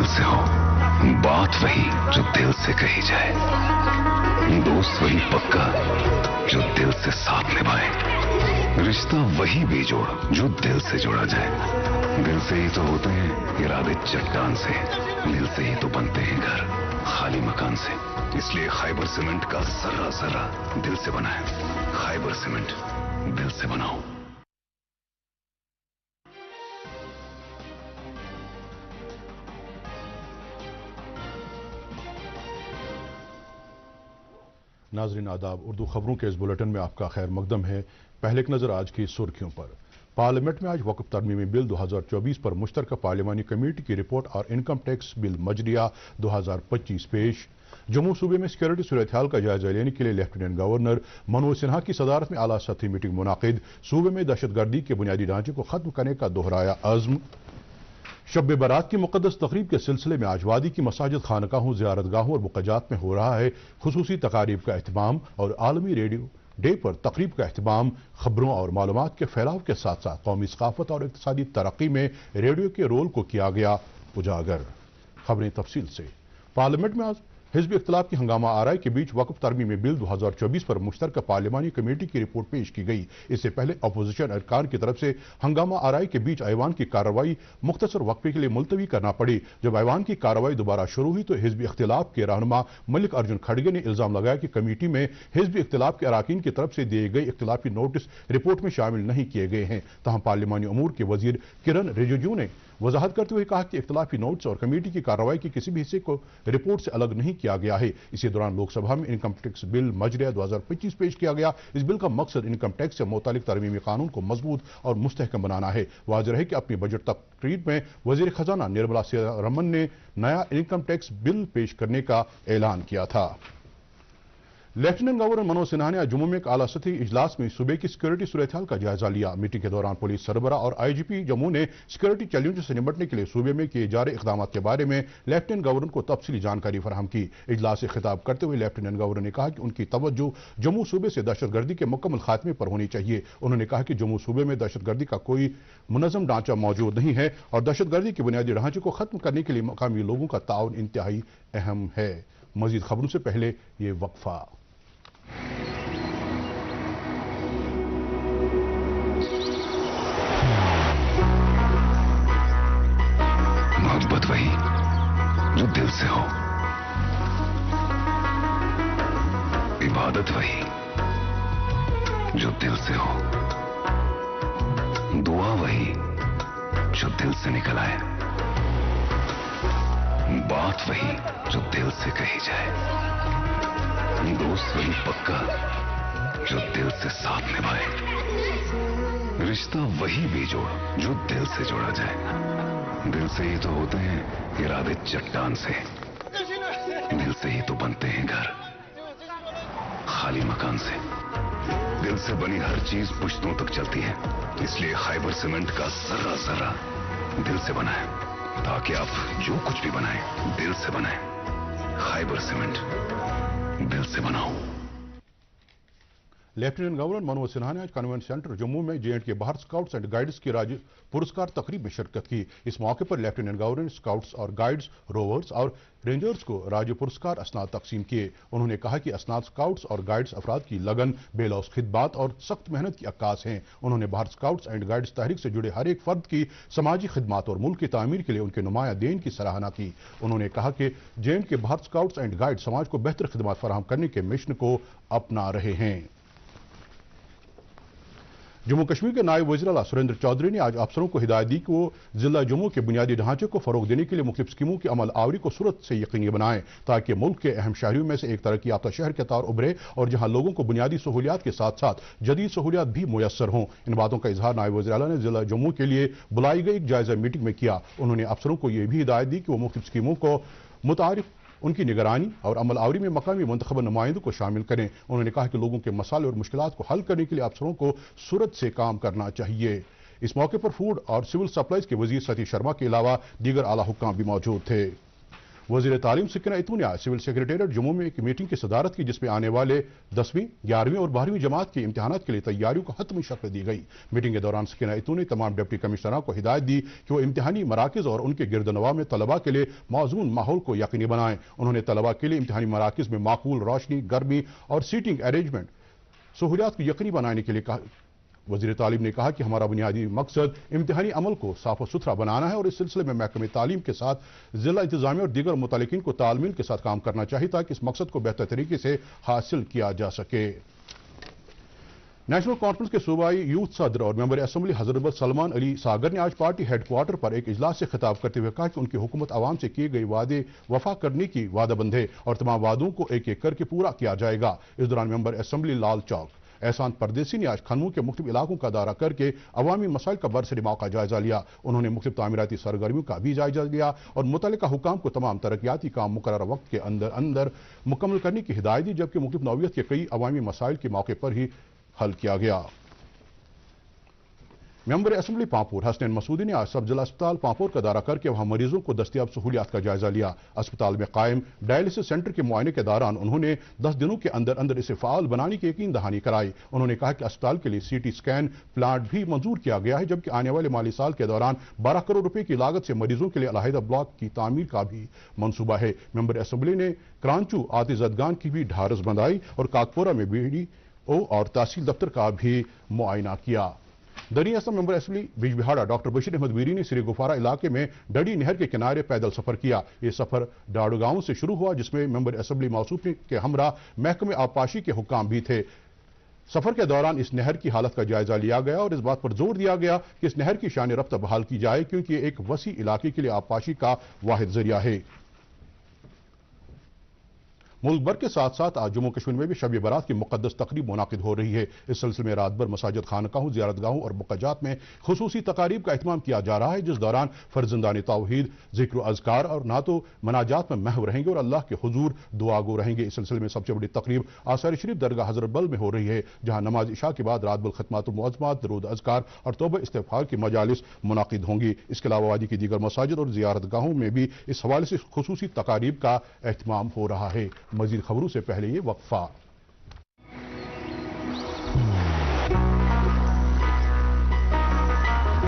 से हो, बात वही जो दिल से कही जाए, दोस्त वही पक्का जो दिल से साथ निभाए, रिश्ता वही बेजोड़ जो दिल से जोड़ा जाए। दिल से ही तो होते हैं इरादे चट्टान से, दिल से ही तो बनते हैं घर खाली मकान से। इसलिए खैबर सीमेंट का जर्रा जर्रा दिल से बना है। खैबर सीमेंट, दिल से बनाओ। नाज़रीन आदाब, उर्दू खबरों के इस बुलेटिन में आपका खैर मकदम है। पहले एक नजर आज की सुर्खियों पर। पार्लियामेंट में आज वक्फ तरमीमी बिल 2024 पर मुश्तरका पार्लिमानी कमेटी की रिपोर्ट और इनकम टैक्स बिल मजरिया 2025 पेश। जम्मू सूबे में सिक्योरिटी सूरत हाल का जायजा लेने के लिए लेफ्टिनेंट गवर्नर मनोज सिन्हा की सदारत में आला सतही मीटिंग मुनाकिद। सूबे में दहशतगर्दी के बुनियादी ढांचे को खत्म करने का दोहराया अज़्म। शब बारात की मुक़द्दस तक़रीब के सिलसिले में आज वादी की मसाजिद, खानकाहों, ज़ियारतगाहों और मुक़ज्जात में हो रहा है खुसूसी तकारीब का एहतमाम और आलमी रेडियो डे पर तक़रीब का एहतमाम। खबरों और मालूमात के फैलाव के साथ साथ कौमी सकाफ़त और इक़्तिसादी तरक्की में रेडियो के रोल को किया गया उजागर। खबरें तफसील से। पार्लियामेंट में आज हिज़्ब इख्तिलाफ की हंगामा आराई के बीच वक्फ तरमीमी बिल 2024 पर मुश्तरका पार्लिमानी कमेटी की रिपोर्ट पेश की गई। इससे पहले अपोजिशन अरकान की तरफ से हंगामा आराई के बीच ऐवान की कार्रवाई मुख्तसर वक्फे के लिए मुलतवी करना पड़ी। जब ऐवान की कार्रवाई दोबारा शुरू हुई तो हिज़्ब इख्तिलाफ के रहनुमा मलिक अर्जुन खड़गे ने इल्जाम लगाया कि कमेटी में हिज़्ब इख्तिलाफ के अराकीन की तरफ से दिए गए इख्तिलाफी नोटिस रिपोर्ट में शामिल नहीं किए गए हैं। तहम पार्लिमानी अमूर के वजीर किरण रिजिजू ने वजाहत करते हुए कहा कि इख्तिलाफी नोट्स और कमेटी की कार्रवाई के किसी भी हिस्से को रिपोर्ट से अलग नहीं किया गया है। इसी दौरान लोकसभा में इनकम टैक्स बिल मजरिया 2025 पेश किया गया। इस बिल का मकसद इनकम टैक्स से मुतालिक तरमीमी कानून को मजबूत और मुस्तहकम बनाना है। वाज़ेह है कि अपनी बजट तकरीर में वजीर खजाना निर्मला सीतारमण ने नया इनकम टैक्स बिल पेश करने का ऐलान किया था। लेफ्टिनेंट गवर्नर मनोज सिन्हा ने आज जम्मू में एक आला सतही इजलास में सूबे की सिक्योरिटी सूरत हाल का जायजा लिया। मीटिंग के दौरान पुलिस सरबराह और IGP जम्मू ने सिक्योरिटी चैलेंजों से निपटने के लिए सूबे में किए जा रहे इकदाम के बारे में लेफ्टिनेंट गवर्नर को तफसीली जानकारी फराहम की। इजलास से खिताब करते हुए लेफ्टिनेंट गवर्नर ने कहा कि उनकी तवज्जो जम्मू सूबे से दहशतगर्दी के मुकम्मल खात्मे पर होनी चाहिए। उन्होंने कहा कि जम्मू सूबे में दहशतगर्दी का कोई मुनज़्ज़म ढांचा मौजूद नहीं है और दहशतगर्दी के बुनियादी ढांचे को खत्म करने के लिए मकामी लोगों का ताउन इंतहाई अहम है। मजीद खबरों से पहले ये वक्फा। मोहब्बत वही जो दिल से हो, इबादत वही जो दिल से हो, दुआ वही जो दिल से निकल आए, बात वही जो दिल से कही जाए, दोस्त वही पक्का जो दिल से साथ निभाए, रिश्ता वही बेजोड़ जो दिल से जोड़ा जाए। दिल से ही तो होते हैं इरादे चट्टान से, दिल से ही तो बनते हैं घर खाली मकान से। दिल से बनी हर चीज पुश्तों तक चलती है। इसलिए खैबर सीमेंट का जर्रा जर्रा दिल से बना है, ताकि आप जो कुछ भी बनाएं दिल से बनाएं। खैबर सीमेंट, दिल से बनाओ। लेफ्टिनेंट गवर्नर मनोज सिन्हा ने आज कन्वेंट सेंटर जम्मू में J&K बाहर स्काउट्स एंड गाइड्स की राज्य पुरस्कार तकरीब में शिरकत की। इस मौके पर लेफ्टिनेंट गवर्नर ने स्काउट्स और गाइड्स, रोवर्स और रेंजर्स को राज्य पुरस्कार असनाद तकसीम किए। उन्होंने कहा कि असनाद स्काउट्स और गाइड्स अफराद की लगन, बेलौस खिदमत और सख्त मेहनत की अक्कास हैं। उन्होंने बाहर स्काउट्स एंड गाइड्स तहरीक से जुड़े हर एक फर्द की समाजी खिदमत और मुल्क की तामीर के लिए उनके नुमाया देन की सराहना की। उन्होंने कहा कि J&K बाहर स्काउट्स एंड गाइड समाज को बेहतर खिदमत फराहम करने के मिशन को अपना रहे हैं। जम्मू कश्मीर के नायब वज़ीर आला सुरेंद्र चौधरी ने आज अफसरों को हिदायत दी कि वो जिला जम्मू के बुनियादी ढांचे को फरोग देने के लिए मुख्तलिफ स्कीमों की अमल आवरी को सूरत से यकीनी बनाएं, ताकि मुल्क के अहम शहरों में से एक तरक्की याफ्ता शहर के तौर उभरे और जहां लोगों को बुनियादी सहूलियात के साथ साथ जदीद सहूलियात भी मुयसर हों। इन बातों का इजहार नायब वज़ीर आला ने जिला जम्मू के लिए बुलाई गई एक जायजा मीटिंग में किया। उन्होंने अफसरों को यह भी हिदायत दी कि वो मुख्तलिफ स्कीमों को मुतारिफ उनकी निगरानी और अमल आवरी में मकामी मुंतखब नुमाइंदों को शामिल करें। उन्होंने कहा कि लोगों के मसाले और मुश्किलात को हल करने के लिए अफसरों को सूरत से काम करना चाहिए। इस मौके पर फूड और सिविल सप्लाईज के वजीर सतीश शर्मा के अलावा दीगर आला हुक्काम भी मौजूद थे। वज़ीर तालीम सकीना इतू ने आज सिविल सेक्रेटेरिएट जम्मू में एक मीटिंग की सदारत की, जिसमें आने वाले 10वीं, 11वीं और 12वीं जमात के इम्तिहानात के लिए तैयारियों को हतमी शक्ल दी गई। मीटिंग के दौरान सकीना इतू ने तमाम डिप्टी कमिश्नरों को हिदायत दी कि वो इम्तिहानी मराकज़ और उनके गिरदनवा में तलबा के लिए मौजून माहौल को यकीनी बनाएं। उन्होंने तलबा के लिए इम्तिहानी मराकज़ में माकूल रोशनी, गर्मी और सीटिंग अरेंजमेंट सहूलियात को यकीनी बनाने के लिए कहा। वज़ीर तालीम ने कहा कि हमारा बुनियादी मकसद इम्तिहानी अमल को साफ और सुथरा बनाना है और इस सिलसिले में महकमे तालीम के साथ जिला इंतजामिया और दीगर मुतल्लिकीन को तालमीन के साथ काम करना चाहिए ताकि इस मकसद को बेहतर तरीके से हासिल किया जा सके। नेशनल कॉन्फ्रेंस के सूबाई यूथ सदर और मेंबर असम्बली हजरत सलमान अली सागर ने आज पार्टी हेडक्वार्टर पर एक इजलास से खिताब करते हुए कहा कि उनकी हुकूमत आवाम से किए गए वादे वफा करने की वादाबंद है और तमाम वादों को एक एक करके पूरा किया जाएगा। इस दौरान मेंबर असम्बली लाल चौक एहसान परदेसी ने आज खनमू के मुख्तलिफ इलाकों का दौरा करके अवामी मसाइल का बरसरीमाओं का जायजा लिया। उन्होंने मुख्तलिफ तामीराती सरगर्मियों का भी जायजा लिया और मुतल्लिका हुकाम को तमाम तरक्याती काम मुकर्रर वक्त के अंदर अंदर मुकम्मल करने की हिदायत दी, जबकि मुख्तलिफ नौइयत के कई अवामी मसाइल के मौके पर ही हल किया गया। मेंबर असम्बली पांपोर हसनैन मसूदी ने आज सब जिला अस्पताल पांपोर का दौरा करके वहां मरीजों को दस्तयाब सहूलियात का जायजा लिया। अस्पताल में कायम डायलिसिस सेंटर के मुआयने के दौरान उन्होंने 10 दिनों के अंदर अंदर इसे फाल बनाने की यकीन दहानी कराई। उन्होंने कहा कि अस्पताल के लिए CT स्कैन प्लांट भी मंजूर किया गया है, जबकि आने वाले माली साल के दौरान 12 करोड़ रुपए की लागत से मरीजों के लिए अलहदा ब्लॉक की तामीर का भी मंसूबा है। मेंबर असम्बली ने क्रांचू आतिजदगान की भी ढारस बंधाई और काकपोरा में BDO और तहसील दफ्तर का भी मुआयना किया। दरी असम member assembly Bijbehara doctor Bashir Ahmad Veeri ने श्री गुफारा इलाके में डडी नहर के किनारे पैदल सफर किया। ये सफर डाड़ू गांव से शुरू हुआ, जिसमें मेंबर असम्बली मौसूफी के हमरा महकमे आबपाशी के हुक्काम भी थे। सफर के दौरान इस नहर की हालत का जायजा लिया गया और इस बात पर जोर दिया गया कि इस नहर की शान रफ्ता बहाल की जाए, क्योंकि ये एक वसी इलाके के लिए आबपाशी का वाहिद जरिया है। मुल्क भर के साथ साथ आज जम्मू कश्मीर में भी शब बारात की मुकद्दस तकरीब मुनाकिद हो रही है। इस सिलसिले में रात भर मसाजिद, खानकाहों, ज़ियारतगाहों और मुक़ज्जात में खुसूसी तकारीब का एहतमाम किया जा रहा है, जिस दौरान फर्जंदान तौहीद, ज़िक्र अज़कार और नातो मनाजात में महव रहेंगे और अल्लाह के हुजूर दुआ गो रहेंगे। इस सिलसिले में सबसे बड़ी तकरीब आसार शरीफ दरगाह हज़रत बल में हो रही है, जहाँ नमाज इशा के बाद रात भर खिदमत मुअज़्ज़मात, दरूद अज़कार और तौबा इस्तिग़फ़ार की मजालिस मुनाकिद होंगी। इसके अलावा वादी की दीगर मसाजिद और ज़ियारतगाहों में भी इस हवाले से खुसूसी तकारीब का एहतमाम हो रहा है। मज़ीद खबरों से पहले ये वक्फा।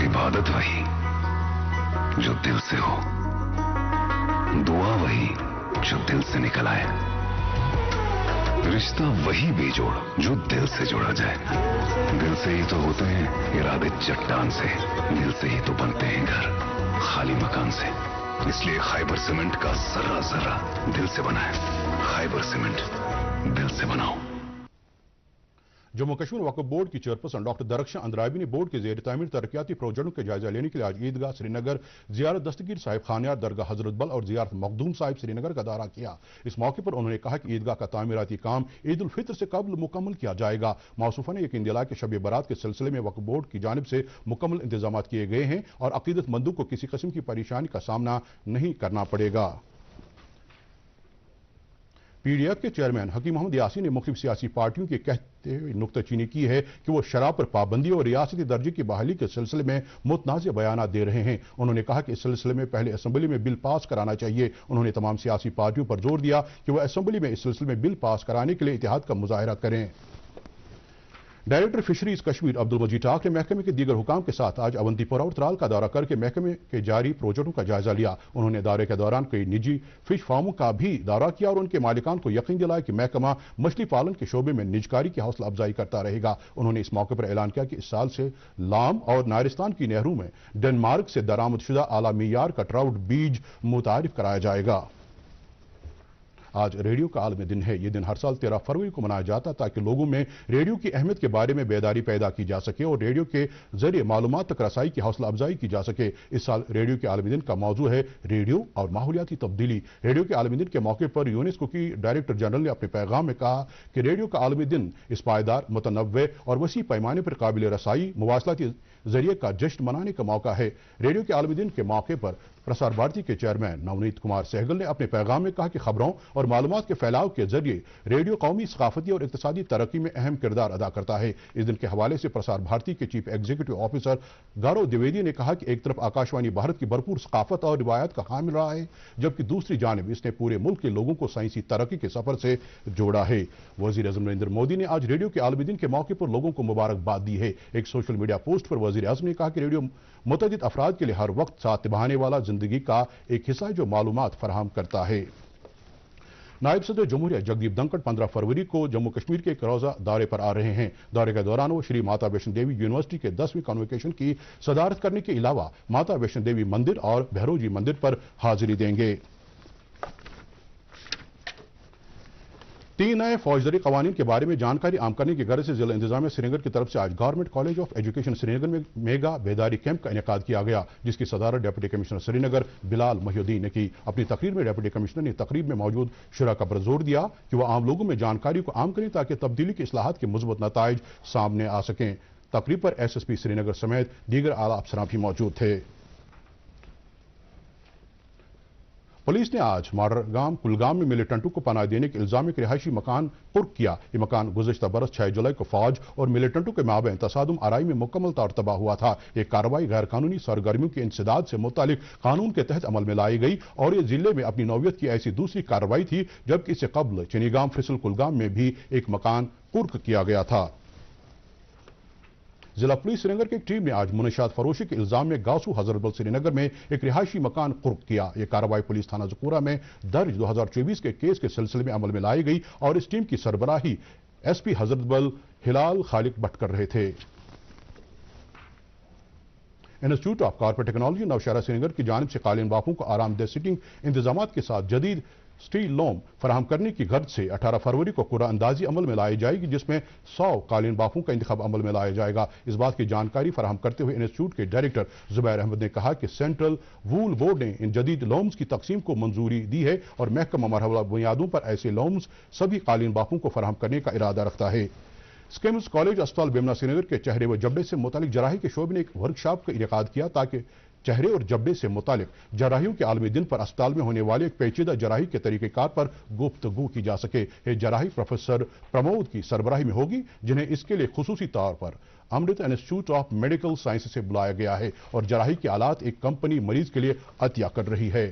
इबादत वही जो दिल से हो, दुआ वही जो दिल से निकल आए, रिश्ता वही बेजोड़ जो दिल से जोड़ा जाए। दिल से ही तो होते हैं इरादे चट्टान से, दिल से ही तो बनते हैं घर खाली मकान से। इसलिए खैबर सीमेंट का जर्रा जर्रा दिल से बना है। खैबर सीमेंट, दिल से बनाओ। जम्मू कश्मीर वक्फ बोर्ड की चेयरपर्सन डॉक्टर दरख्शां अंद्राबी ने बोर्ड के ज़ेर तामीर तरक्याती प्रोजेक्टों का जायजा लेने के लिए आज ईदगाह श्रीनगर, ज़ियारत दस्तगीर साहिब खानियार, दरगाह हजरत बल और ज़ियारत मखदूम साहिब श्रीनगर का दौरा किया। इस मौके पर उन्होंने कहा कि ईदगाह का तामीराती काम ईद उल फित्र से कबल मुकम्मल किया जाएगा। मौसूफा ने यकीन दिलाया कि शब बारात के सिलसिले में वक्फ बोर्ड की जानिब से मुकम्मल इंतजाम किए गए हैं और अकीदतमंदों को किसी किस्म की परेशानी का सामना नहीं करना पड़ेगा। PDF के चेयरमैन हकीम मोहम्मद यासीन ने मुख्तलिफ सियासी पार्टियों के कहते हुए नुक्ताचीनी की है कि वो शराब पर पाबंदी और रियासती दर्जे की बहाली के सिलसिले में मुतनाज़ बयानात दे रहे हैं। उन्होंने कहा कि इस सिलसिले में पहले असम्बली में बिल पास कराना चाहिए। उन्होंने तमाम सियासी पार्टियों पर जोर दिया कि वह असम्बली में इस सिलसिले में बिल पास कराने के लिए इत्तेहाद का मुजाहरा करें। डायरेक्टर फिशरीज कश्मीर अब्दुल मजीद टाक ने महकमे के दीगर हुकाम के साथ आज अवंतीपोरा और त्राल का दौरा करके महकमे के जारी प्रोजेक्टों का जायजा लिया। उन्होंने दौरे के दौरान कई निजी फिश फार्मों का भी दौरा किया और उनके मालिकान को यकीन दिलाया कि महकमा मछली पालन के शोबे में निजकारी की हौसला अफजाई करता रहेगा। उन्होंने इस मौके पर ऐलान किया कि इस साल से लाम और नारिस्तान की नहरों में डेनमार्क से दरामदशुदा आला मीयार का ट्राउट बीज मुतारिफ कराया जाएगा। आज रेडियो का आलमी दिन है। ये दिन हर साल 13 फरवरी को मनाया जाता है ताकि लोगों में रेडियो की अहमियत के बारे में बेदारी पैदा की जा सके और रेडियो के जरिए मालूमात तक रसाई की हौसला अफजाई की जा सके। इस साल रेडियो के आलमी दिन का मौजू है रेडियो और माहौलियाती तब्दीली। रेडियो के आलमी दिन के मौके पर यूनेस्को की डायरेक्टर जनरल ने अपने पैगाम में कहा कि रेडियो का आलमी दिन इस पायदार, मुतनव्वे और वसी पैमाने पर काबिल रसाई मवासलाती जरिए का जश्न मनाने का मौका है। रेडियो के आलमी दिन के मौके पर प्रसार भारती के चेयरमैन नवनीत कुमार सहगल ने अपने पैगाम में कहा कि खबरों और मालूमात के फैलाव के जरिए रेडियो कौमी सकाफती और इक्तिसादी तरक्की में अहम किरदार अदा करता है। इस दिन के हवाले से प्रसार भारती के chief executive officer Gaurav Dwivedi ने कहा कि एक तरफ आकाशवाणी भारत की भरपूर सकाफत और रिवायत का हामिल रहा है, जबकि दूसरी जानिब इसने पूरे मुल्क के लोगों को साइंसी तरक्की के सफर से जोड़ा है। वजीर आज़म नरेंद्र मोदी ने आज रेडियो के आलमी दिन के मौके पर लोगों को मुबारकबाद दी है। एक सोशल मीडिया पोस्ट पर वजीर आज़म ने कहा कि रेडियो मुतअद्दिद अफराद के लिए हर वक्त साथ निभाने वाला जिंदगी का एक हिस्सा है जो मालूमात फराहम करता है। नायब सदर जमहूरिया जगदीप धनखड़ 15 फरवरी को जम्मू कश्मीर के एक रोजा दौरे पर आ रहे हैं। दौरे के दौरान वो श्री माता वैष्णो देवी यूनिवर्सिटी के 10वीं कन्वोकेशन की सदारत करने के अलावा माता वैष्णो देवी मंदिर और भैरोजी मंदिर पर हाजिरी देंगे। 3 नए फौजदारी कवानीन के बारे में जानकारी आम करने की गर्ज से जिला इंतजामिया श्रीनगर की तरफ से आज government college of education Srinagar में मेगा बेदारी कैंप का इनेकाद किया गया, जिसकी सदारत डिप्टी कमिश्नर श्रीनगर बिलाल मोहिउद्दीन ने की। अपनी तकरीर में डिप्टी कमिश्नर ने तकरीब में मौजूद शुराका पर जोर दिया कि वह आम लोगों में जानकारी को आम करें ताकि तब्दीली के इस्लाहात के मुस्बत नताइज सामने आ सकें। तकरीब पर SSP श्रीनगर समेत दीगर आला अफसरान भी मौजूद थे। पुलिस ने आज माडरगाम कुलगाम में मिलिटेंटों को पनाह देने के इल्जाम में एक रिहायशी मकान पुर्क किया। ये मकान गुज़श्ता बरस 6 जुलाई को फौज और मिलिटेंटों के माबैन तसादुम आराई में मुकम्मल तौर तबाह हुआ था। ये कार्रवाई गैर कानूनी सरगर्मियों के इंसदाद से मुतालिक कानून के तहत अमल में लाई गई और ये जिले में अपनी नौयत की ऐसी दूसरी कार्रवाई थी, जबकि इससे कबल चनीगाम फिसल कुलगाम में भी एक मकान पुर्क किया गया था। जिला पुलिस श्रीनगर की एक टीम ने आज मुनशात फरोशी के इल्जाम में गासू हजरतबल श्रीनगर में एक रिहायशी मकान कुर्क किया। यह कार्रवाई पुलिस थाना जकूरा में दर्ज 2024 के केस के सिलसिले में अमल में लाई गई और इस टीम की सरबराही SP हजरतबल हिलाल खालिक भट्ट कर रहे थे। Institute of corporate technology Nowshera Srinagar की जानिब से कालीन बाफों को आरामदेह सिटिंग इंतजाम के साथ जदीद स्टील लोम फराहम करने की गर्ज से 18 फरवरी को कुरा अंदाजी अमल में लाई जाएगी, जिसमें 100 कालीन बाफों का इंतखाब अमल में लाया जाएगा। इस बात की जानकारी फराहम करते हुए इंस्टीट्यूट के डायरेक्टर जुबैर अहमद ने कहा कि सेंट्रल वूल बोर्ड ने इन जदीद लोम्स की तकसीम को मंजूरी दी है और महकमा मरहला बुनियादों पर ऐसे लोम्स सभी कालीन बाफों को फराहम करने का इरादा रखता है। स्किम्स कॉलेज अस्पताल बेमना श्रीनगर के चेहरे व जबड़े से मुतालिक जराही के शोबे ने एक वर्कशॉप का इनेकाद किया ताकि चेहरे और जबड़े से मुतालिक जराहियों के आलमी दिन पर अस्पताल में होने वाले एक पेचीदा जराही के तरीक़ेकार पर गुफ्तगू की जा सके। ये जराही प्रोफेसर प्रमोद की सरबराही में होगी, जिन्हें इसके लिए खुसूसी तौर पर अमृत इंस्टीट्यूट ऑफ मेडिकल साइंस से बुलाया गया है और जराही के आलात एक कंपनी मरीज के लिए अतिया कर रही है।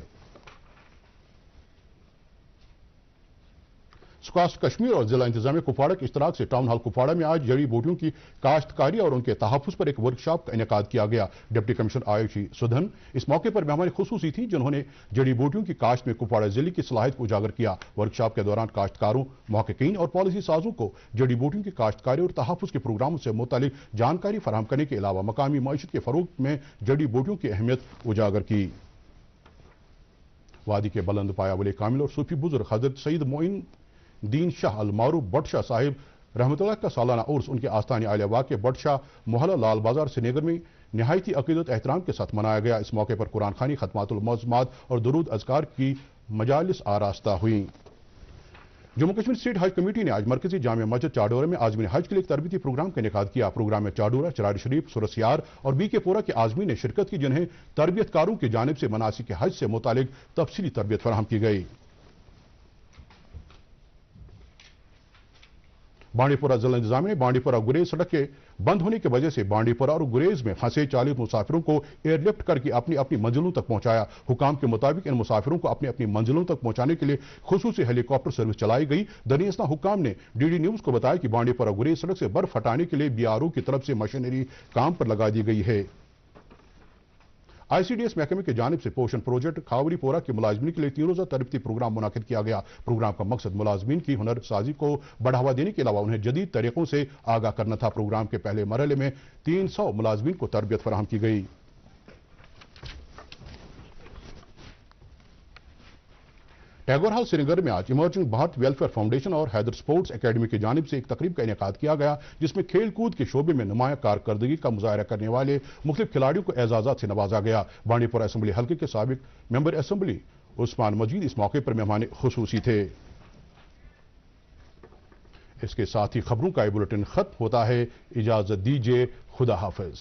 स्क्वाश कश्मीर और जिला इंतजामिया कुपवाड़ा के इश्तराक से टाउन हॉल कुपवाड़ा में आज जड़ी बूटियों की काश्तकारी और उनके तहफ़्फ़ुज़ पर एक वर्कशॉप का इनेकाद किया गया। डिप्टी कमिश्नर आयुषी सुधन इस मौके पर मेहमान खुसूसी थी, जिन्होंने जड़ी बूटियों की काश्त में कुपवाड़ा जिले की सलाहियत को उजागर किया। वर्कशॉप के दौरान काश्तकारों, महक़क़ीन और पॉलिसी साजों को जड़ी बूटियों की काश्तकारी और तहफ़्फ़ुज़ के प्रोग्रामों से मुतालिक जानकारी फराहम करने के अलावा मकामी मईशत के फ़रोग़ में जड़ी बूटियों की अहमियत उजागर की। वादी के बुलंद पाया वली कामिल और सूफी बुजुर्ग हज़रत सईद मोइन दीन शाह अल मारूफ बटशाह साहिब रहमतुल्लाह का सालाना उर्स उनके आस्थानी आलिया के बटशाह मोहल्ला लाल बाजार श्रीनगर में निहायती अकीदत एहतराम के साथ मनाया गया। इस मौके पर कुरान खानी, खतमातुल मौज़मात और दुरूद अज़कार की मजालिस आरास्ता हुई। जम्मू कश्मीर स्टेट हज कमेटी ने आज मरकजी जामिया मस्जिद चाडोरा में आज़मीन हज के लिए एक तरबीती प्रोग्राम का इनेकाद किया। प्रोग्राम में चाडोरा, चरारी शरीफ, सुरसियार और BK पोरा के आज़मीन ने शिरकत की, जिन्हें तरबियतकारों की जानिब से मनासिक हज से मुतालिक तफसीली तरबियत फराहम की गई। बांडीपुरा जिला इंतजामिया ने बांडीपुरा गुरेज सड़क के बंद होने की वजह से बांडीपुरा और गुरेज में फंसे 40 मुसाफिरों को एयरलिफ्ट करके अपनी अपनी मंजिलों तक पहुंचाया। हुकाम के मुताबिक इन मुसाफिरों को अपनी अपनी मंजिलों तक पहुंचाने के लिए खुसूसी हेलीकॉप्टर सर्विस चलाई गई। दनियासना हुकाम ने DD न्यूज को बताया कि बांडीपुरा गुरेज सड़क से बर्फ हटाने के लिए BRO की तरफ से मशीनरी काम पर लगा दी गई है। ICDS महकमे की जानिब से पोषण प्रोजेक्ट खावरी पोरा के मुलाजमीन के लिए 3 रोज़ा तरबियती प्रोग्राम मुनाकिद किया गया। प्रोग्राम का मकसद मुलाजमीन की हुनर साजी को बढ़ावा देने के अलावा उन्हें जदीद तरीकों से आगाह करना था। प्रोग्राम के पहले मरहले में 300 मुलाजमीन को तरबियत फराहम की गई। टैगोर हॉल श्रीनगर में आज इमर्जिंग भारत वेलफेयर फाउंडेशन और हैदर स्पोर्ट्स एकेडमी की जानिब से एक तकरीब का इनेकाद किया गया, जिसमें खेल कूद के शोबे में नुमाया कारकर्दगी का मुजाहरा करने वाले मुख्तलिफ खिलाड़ियों को एजाज़ात से नवाजा गया। बांडीपुरा असम्बली हल्के के साबिक मेंबर असम्बली उस्मान मजीद इस मौके पर मेहमान खुसूसी थे। इसके साथ ही खबरों का ये बुलेटिन खत्म होता है। इजाजत दीजिए, खुदा हाफिज।